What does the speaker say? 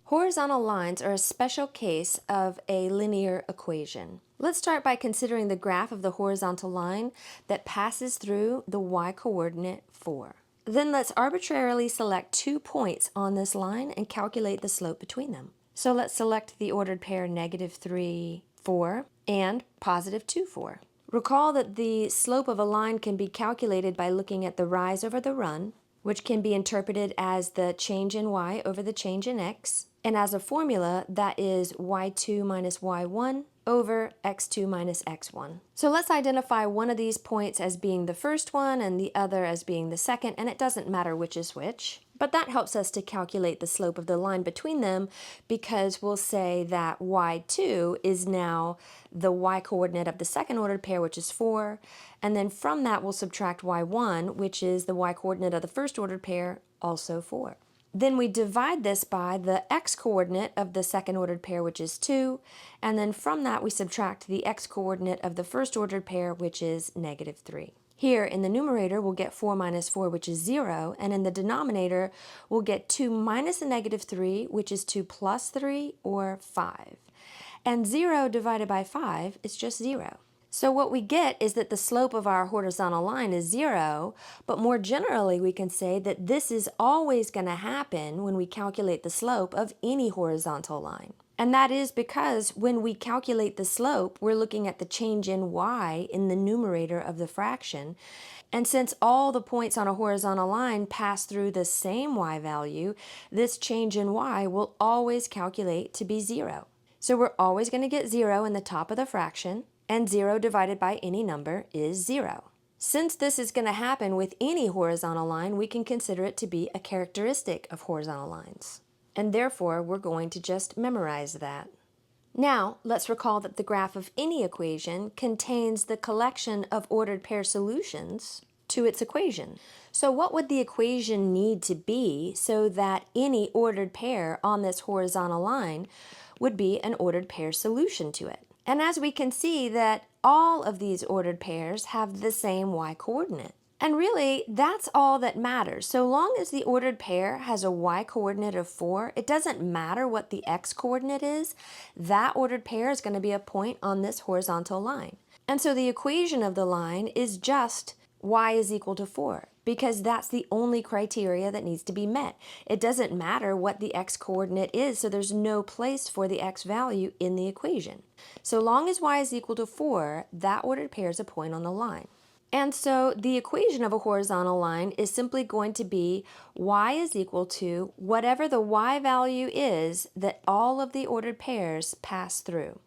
Horizontal lines are a special case of a linear equation. Let's start by considering the graph of the horizontal line that passes through the y-coordinate 4. Then let's arbitrarily select 2 points on this line and calculate the slope between them. So let's select the ordered pair -3, 4 and +2, 4. Recall that the slope of a line can be calculated by looking at the rise over the run, which can be interpreted as the change in y over the change in x, and as a formula that is y2 minus y1 over x2 minus x1. So let's identify one of these points as being the first one and the other as being the second, and it doesn't matter which is which. But that helps us to calculate the slope of the line between them because we'll say that y2 is now the y-coordinate of the second ordered pair, which is 4, and then from that we'll subtract y1, which is the y-coordinate of the first ordered pair, also 4. Then we divide this by the x-coordinate of the second ordered pair, which is 2, and then from that we subtract the x-coordinate of the first ordered pair, which is -3. Here in the numerator we'll get 4 minus 4, which is 0, and in the denominator we'll get 2 minus a -3, which is 2 plus 3, or 5. And 0 divided by 5 is just 0. So what we get is that the slope of our horizontal line is 0, but more generally we can say that this is always going to happen when we calculate the slope of any horizontal line. And that is because when we calculate the slope, we're looking at the change in y in the numerator of the fraction. And since all the points on a horizontal line pass through the same y value, this change in y will always calculate to be 0. So we're always going to get 0 in the top of the fraction, and 0 divided by any number is 0. Since this is going to happen with any horizontal line, we can consider it to be a characteristic of horizontal lines. And therefore, we're going to just memorize that. Now, let's recall that the graph of any equation contains the collection of ordered pair solutions to its equation. So what would the equation need to be so that any ordered pair on this horizontal line would be an ordered pair solution to it? And as we can see that all of these ordered pairs have the same y-coordinate. And really, that's all that matters. So long as the ordered pair has a y-coordinate of 4, it doesn't matter what the x-coordinate is, that ordered pair is going to be a point on this horizontal line. And so the equation of the line is just y is equal to 4, because that's the only criteria that needs to be met. It doesn't matter what the x-coordinate is, so there's no place for the x value in the equation. So long as y is equal to 4, that ordered pair is a point on the line. And so the equation of a horizontal line is simply going to be y is equal to whatever the y value is that all of the ordered pairs pass through.